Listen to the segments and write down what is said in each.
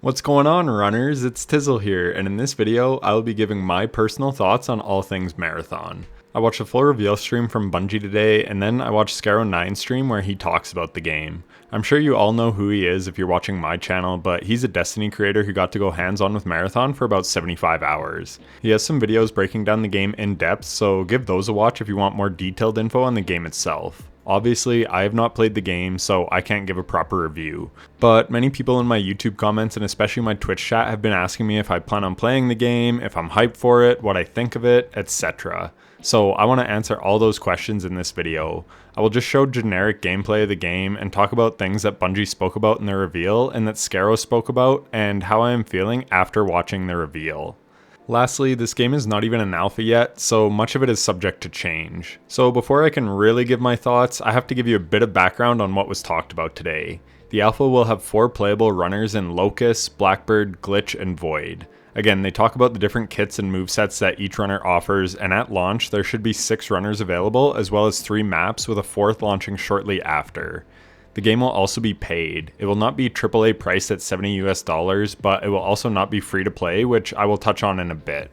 What's going on, runners? It's Tizzle here, and in this video, I will be giving my personal thoughts on all things Marathon. I watched a full reveal stream from Bungie today, and then I watched Scarrow9's stream where he talks about the game. I'm sure you all know who he is if you're watching my channel, but he's a Destiny creator who got to go hands-on with Marathon for about 75 hours. He has some videos breaking down the game in depth, so give those a watch if you want more detailed info on the game itself. Obviously, I have not played the game, so I can't give a proper review. But many people in my YouTube comments and especially my Twitch chat have been asking me if I plan on playing the game, if I'm hyped for it, what I think of it, etc. So I want to answer all those questions in this video. I will just show generic gameplay of the game and talk about things that Bungie spoke about in the reveal and that Scarrow spoke about and how I am feeling after watching the reveal. Lastly, this game is not even an alpha yet, so much of it is subject to change. So before I can really give my thoughts, I have to give you a bit of background on what was talked about today. The alpha will have 4 playable runners in Locust, Blackbird, Glitch, and Void. Again, they talk about the different kits and movesets that each runner offers, and at launch there should be 6 runners available, as well as 3 maps with a 4th launching shortly after. The game will also be paid. It will not be AAA priced at $70 US, but it will also not be free to play, which I will touch on in a bit.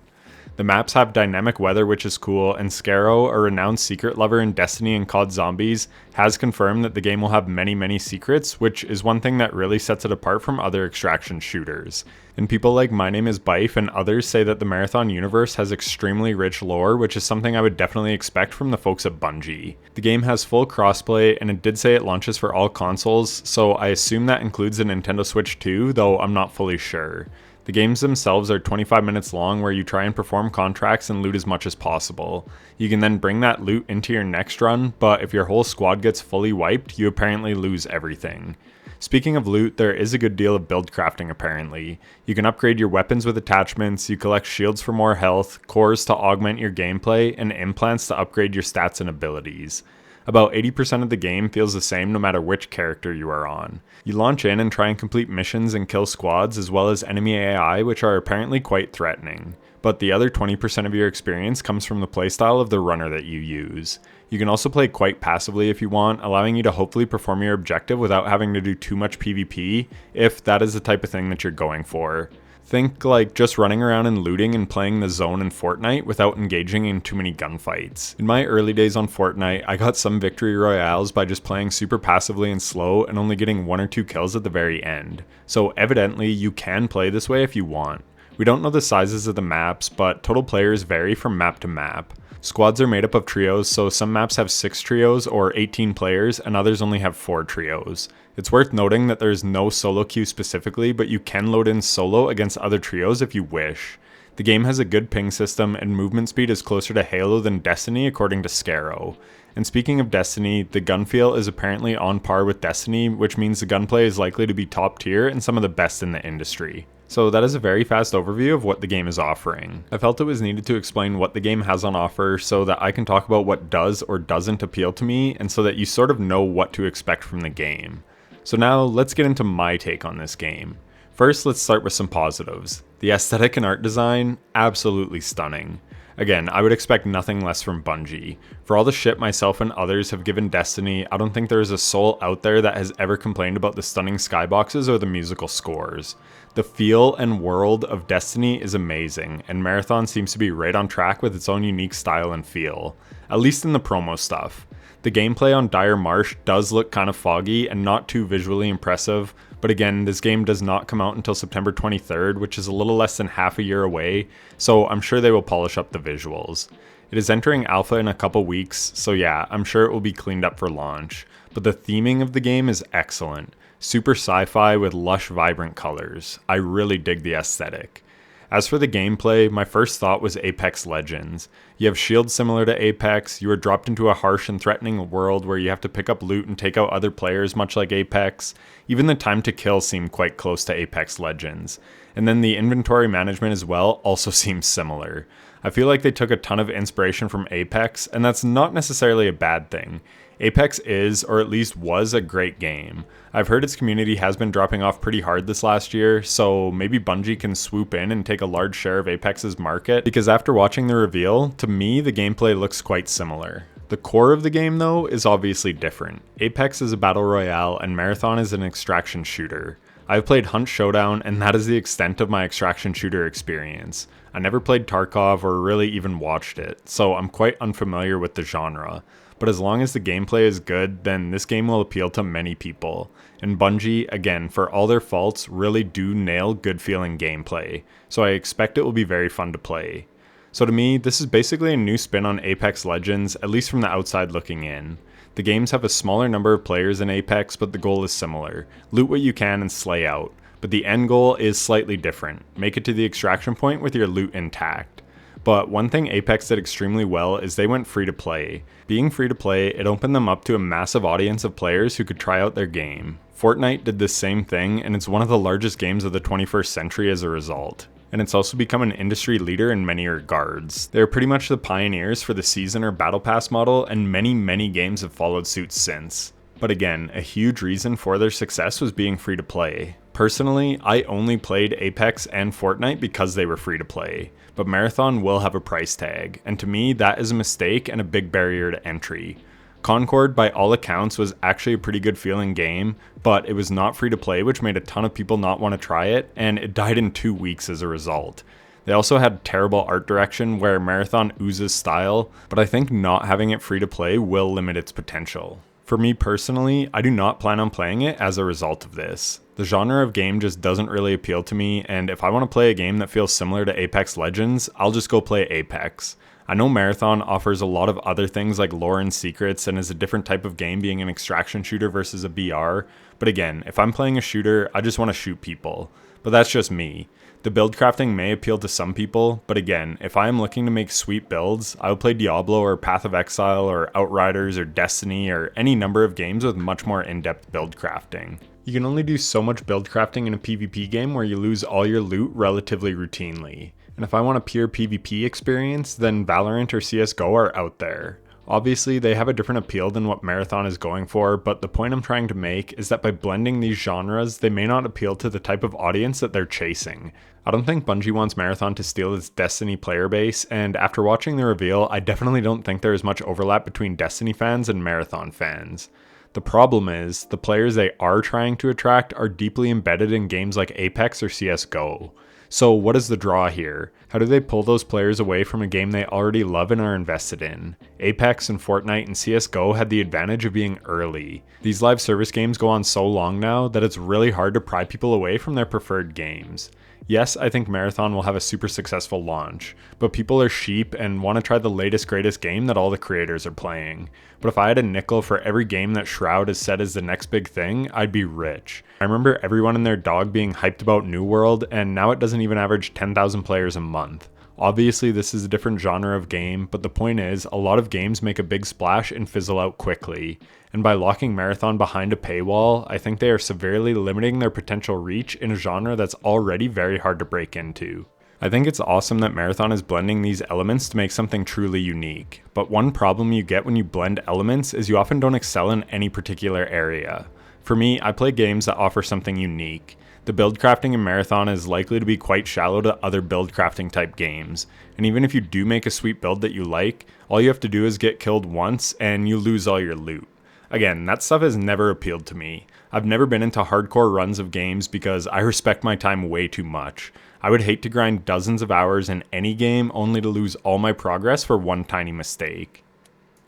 The maps have dynamic weather, which is cool, and Scarrow, a renowned secret lover in Destiny and COD Zombies, has confirmed that the game will have many secrets, which is one thing that really sets it apart from other extraction shooters. And people like My Name is Bife and others say that the Marathon universe has extremely rich lore, which is something I would definitely expect from the folks at Bungie. The game has full crossplay, and it did say it launches for all consoles, so I assume that includes the Nintendo Switch too, though I'm not fully sure. The games themselves are 25 minutes long where you try and perform contracts and loot as much as possible. You can then bring that loot into your next run, but if your whole squad gets fully wiped, you apparently lose everything. Speaking of loot, there is a good deal of build crafting apparently. You can upgrade your weapons with attachments, you collect shields for more health, cores to augment your gameplay, and implants to upgrade your stats and abilities. About 80% of the game feels the same no matter which character you are on. You launch in and try and complete missions and kill squads as well as enemy AI, which are apparently quite threatening. But the other 20% of your experience comes from the playstyle of the runner that you use. You can also play quite passively if you want, allowing you to hopefully perform your objective without having to do too much PvP, if that is the type of thing that you're going for. Think like just running around and looting and playing the zone in Fortnite without engaging in too many gunfights. In my early days on Fortnite, I got some victory royales by just playing super passively and slow and only getting 1 or 2 kills at the very end. So evidently you can play this way if you want. We don't know the sizes of the maps, but total players vary from map to map. Squads are made up of trios, so some maps have 6 trios or 18 players and others only have 4 trios. It's worth noting that there is no solo queue specifically, but you can load in solo against other trios if you wish. The game has a good ping system and movement speed is closer to Halo than Destiny according to Scarrow. And speaking of Destiny, the gun feel is apparently on par with Destiny, which means the gunplay is likely to be top tier and some of the best in the industry. So that is a very fast overview of what the game is offering. I felt it was needed to explain what the game has on offer so that I can talk about what does or doesn't appeal to me and so that you sort of know what to expect from the game. So now let's get into my take on this game. First, let's start with some positives. The aesthetic and art design, absolutely stunning. Again, I would expect nothing less from Bungie. For all the shit myself and others have given Destiny, I don't think there is a soul out there that has ever complained about the stunning skyboxes or the musical scores. The feel and world of Destiny is amazing, and Marathon seems to be right on track with its own unique style and feel, at least in the promo stuff. The gameplay on Dire Marsh does look kind of foggy and not too visually impressive, but again, this game does not come out until September 23rd, which is a little less than half a year away, so I'm sure they will polish up the visuals. It is entering alpha in a couple weeks, so yeah, I'm sure it will be cleaned up for launch, but the theming of the game is excellent. Super sci-fi with lush, vibrant colors. I really dig the aesthetic. As for the gameplay, my first thought was Apex Legends. You have shields similar to Apex, you are dropped into a harsh and threatening world where you have to pick up loot and take out other players much like Apex. Even the time to kill seemed quite close to Apex Legends. And then the inventory management as well also seems similar. I feel like they took a ton of inspiration from Apex, and that's not necessarily a bad thing. Apex is, or at least was, a great game. I've heard its community has been dropping off pretty hard this last year, so maybe Bungie can swoop in and take a large share of Apex's market, because after watching the reveal, to me the gameplay looks quite similar. The core of the game though is obviously different. Apex is a battle royale and Marathon is an extraction shooter. I've played Hunt Showdown, and that is the extent of my extraction shooter experience. I never played Tarkov or really even watched it, so I'm quite unfamiliar with the genre. But as long as the gameplay is good, then this game will appeal to many people. And Bungie, again, for all their faults, really do nail good feeling gameplay, so I expect it will be very fun to play. So to me, this is basically a new spin on Apex Legends, at least from the outside looking in. The games have a smaller number of players than Apex, but the goal is similar. Loot what you can and slay out. But the end goal is slightly different. Make it to the extraction point with your loot intact. But one thing Apex did extremely well is they went free to play. Being free to play, it opened them up to a massive audience of players who could try out their game. Fortnite did the same thing, and it's one of the largest games of the 21st century as a result. And it's also become an industry leader in many regards. They're pretty much the pioneers for the season or battle pass model, and many games have followed suit since. But again, a huge reason for their success was being free to play. Personally, I only played Apex and Fortnite because they were free to play, but Marathon will have a price tag, and to me that is a mistake and a big barrier to entry. Concord, by all accounts, was actually a pretty good feeling game, but it was not free to play, which made a ton of people not want to try it, and it died in 2 weeks as a result. They also had terrible art direction where Marathon oozes style, but I think not having it free to play will limit its potential. For me personally, I do not plan on playing it as a result of this. The genre of game just doesn't really appeal to me, and if I want to play a game that feels similar to Apex Legends, I'll just go play Apex. I know Marathon offers a lot of other things like lore and secrets and is a different type of game being an extraction shooter versus a BR, but again, if I'm playing a shooter, I just want to shoot people. But that's just me. The build crafting may appeal to some people, but again, if I am looking to make sweet builds, I will play Diablo or Path of Exile or Outriders or Destiny or any number of games with much more in-depth build crafting. You can only do so much build crafting in a PvP game where you lose all your loot relatively routinely. And if I want a pure PvP experience, then Valorant or CSGO are out there. Obviously, they have a different appeal than what Marathon is going for, but the point I'm trying to make is that by blending these genres, they may not appeal to the type of audience that they're chasing. I don't think Bungie wants Marathon to steal its Destiny player base, and after watching the reveal, I definitely don't think there is much overlap between Destiny fans and Marathon fans. The problem is, the players they are trying to attract are deeply embedded in games like Apex or CSGO. So what is the draw here? How do they pull those players away from a game they already love and are invested in? Apex and Fortnite and CSGO had the advantage of being early. These live service games go on so long now that it's really hard to pry people away from their preferred games. Yes, I think Marathon will have a super successful launch, but people are sheep and want to try the latest greatest game that all the creators are playing. But if I had a nickel for every game that Shroud has said is the next big thing, I'd be rich. I remember everyone and their dog being hyped about New World, and now it doesn't even average 10,000 players a month. Obviously this is a different genre of game, but the point is, a lot of games make a big splash and fizzle out quickly. And by locking Marathon behind a paywall, I think they are severely limiting their potential reach in a genre that's already very hard to break into. I think it's awesome that Marathon is blending these elements to make something truly unique, but one problem you get when you blend elements is you often don't excel in any particular area. For me, I play games that offer something unique. The build crafting in Marathon is likely to be quite shallow to other build crafting type games, and even if you do make a sweet build that you like, all you have to do is get killed once and you lose all your loot. Again, that stuff has never appealed to me. I've never been into hardcore runs of games because I respect my time way too much. I would hate to grind dozens of hours in any game only to lose all my progress for one tiny mistake.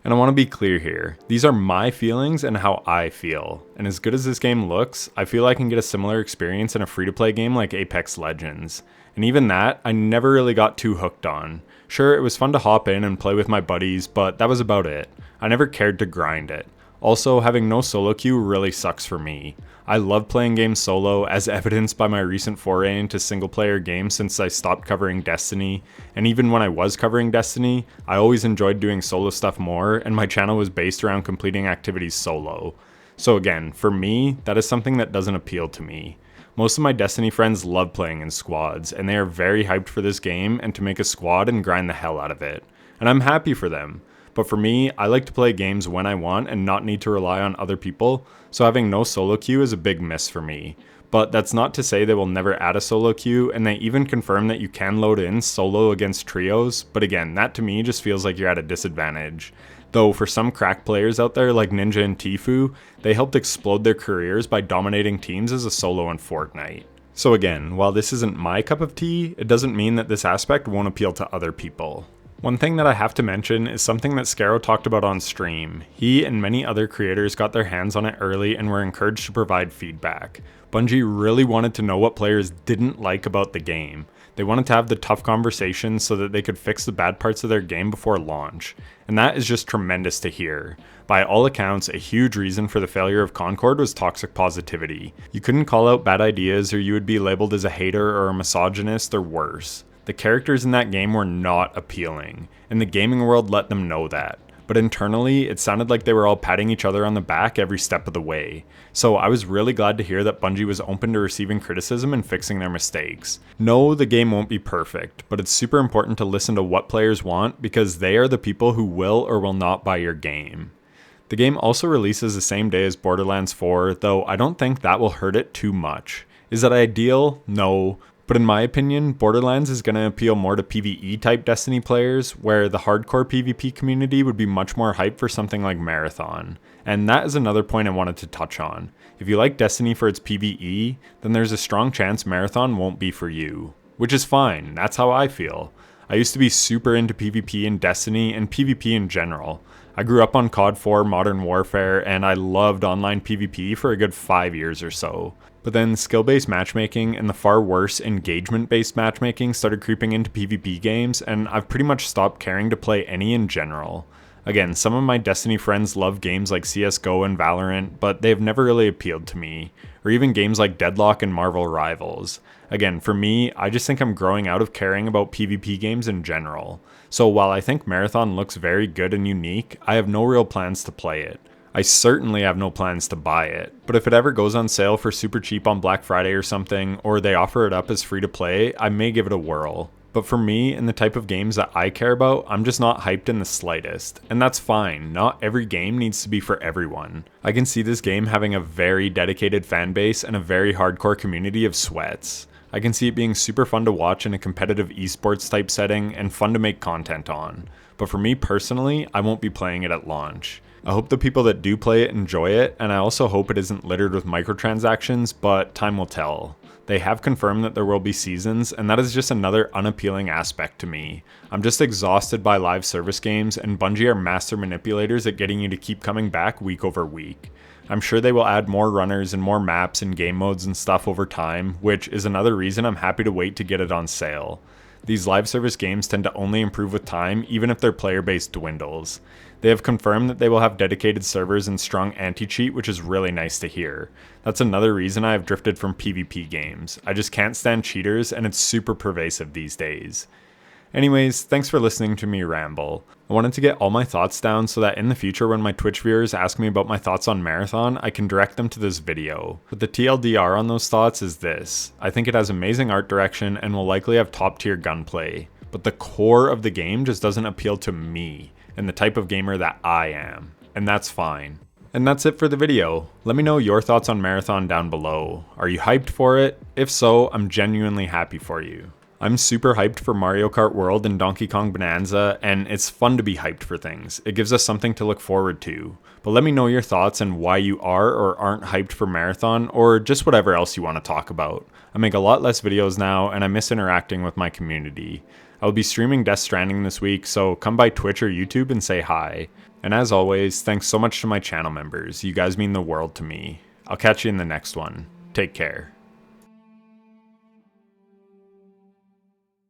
And I want to be clear here, these are my feelings and how I feel, and as good as this game looks, I feel I can get a similar experience in a free-to-play game like Apex Legends. And even that, I never really got too hooked on. Sure, it was fun to hop in and play with my buddies, but that was about it. I never cared to grind it. Also, having no solo queue really sucks for me. I love playing games solo, as evidenced by my recent foray into single-player games since I stopped covering Destiny, and even when I was covering Destiny, I always enjoyed doing solo stuff more, and my channel was based around completing activities solo. So again, for me, that is something that doesn't appeal to me. Most of my Destiny friends love playing in squads, and they are very hyped for this game and to make a squad and grind the hell out of it. And I'm happy for them. But for me, I like to play games when I want and not need to rely on other people, so having no solo queue is a big miss for me. But that's not to say they will never add a solo queue, and they even confirm that you can load in solo against trios, but again, that to me just feels like you're at a disadvantage. Though for some crack players out there like Ninja and Tfue, they helped explode their careers by dominating teams as a solo in Fortnite. So again, while this isn't my cup of tea, it doesn't mean that this aspect won't appeal to other people. One thing that I have to mention is something that Scarrow talked about on stream. He and many other creators got their hands on it early and were encouraged to provide feedback. Bungie really wanted to know what players didn't like about the game. They wanted to have the tough conversations so that they could fix the bad parts of their game before launch. And that is just tremendous to hear. By all accounts, a huge reason for the failure of Concord was toxic positivity. You couldn't call out bad ideas or you would be labeled as a hater or a misogynist or worse. The characters in that game were not appealing, and the gaming world let them know that. But internally, it sounded like they were all patting each other on the back every step of the way. So I was really glad to hear that Bungie was open to receiving criticism and fixing their mistakes. No, the game won't be perfect, but it's super important to listen to what players want because they are the people who will or will not buy your game. The game also releases the same day as Borderlands 4, though I don't think that will hurt it too much. Is that ideal? No. But in my opinion, Borderlands is going to appeal more to PvE type Destiny players, where the hardcore PvP community would be much more hyped for something like Marathon. And that is another point I wanted to touch on. If you like Destiny for its PvE, then there's a strong chance Marathon won't be for you. Which is fine, that's how I feel. I used to be super into PvP in Destiny and PvP in general. I grew up on COD 4 Modern Warfare and I loved online PvP for a good 5 years or so. But then skill-based matchmaking and the far worse engagement-based matchmaking started creeping into PvP games, and I've pretty much stopped caring to play any in general. Again, some of my Destiny friends love games like CSGO and Valorant, but they've never really appealed to me, or even games like Deadlock and Marvel Rivals. Again, for me, I just think I'm growing out of caring about PvP games in general. So while I think Marathon looks very good and unique, I have no real plans to play it. I certainly have no plans to buy it, but if it ever goes on sale for super cheap on Black Friday or something, or they offer it up as free to play, I may give it a whirl. But for me and the type of games that I care about, I'm just not hyped in the slightest. And that's fine, not every game needs to be for everyone. I can see this game having a very dedicated fan base and a very hardcore community of sweats. I can see it being super fun to watch in a competitive esports type setting and fun to make content on. But for me personally, I won't be playing it at launch. I hope the people that do play it enjoy it, and I also hope it isn't littered with microtransactions, but time will tell. They have confirmed that there will be seasons, and that is just another unappealing aspect to me. I'm just exhausted by live service games, and Bungie are master manipulators at getting you to keep coming back week over week. I'm sure they will add more runners and more maps and game modes and stuff over time, which is another reason I'm happy to wait to get it on sale. These live service games tend to only improve with time, even if their player base dwindles. They have confirmed that they will have dedicated servers and strong anti-cheat, which is really nice to hear. That's another reason I have drifted from PvP games. I just can't stand cheaters, and it's super pervasive these days. Anyways, thanks for listening to me ramble. I wanted to get all my thoughts down so that in the future when my Twitch viewers ask me about my thoughts on Marathon, I can direct them to this video. But the TLDR on those thoughts is this. I think it has amazing art direction and will likely have top tier gunplay. But the core of the game just doesn't appeal to me and the type of gamer that I am. And that's fine. And that's it for the video. Let me know your thoughts on Marathon down below. Are you hyped for it? If so, I'm genuinely happy for you. I'm super hyped for Mario Kart World and Donkey Kong Bonanza, and it's fun to be hyped for things. It gives us something to look forward to. But let me know your thoughts and why you are or aren't hyped for Marathon, or just whatever else you want to talk about. I make a lot less videos now, and I miss interacting with my community. I will be streaming Death Stranding this week, so come by Twitch or YouTube and say hi. And as always, thanks so much to my channel members. You guys mean the world to me. I'll catch you in the next one. Take care.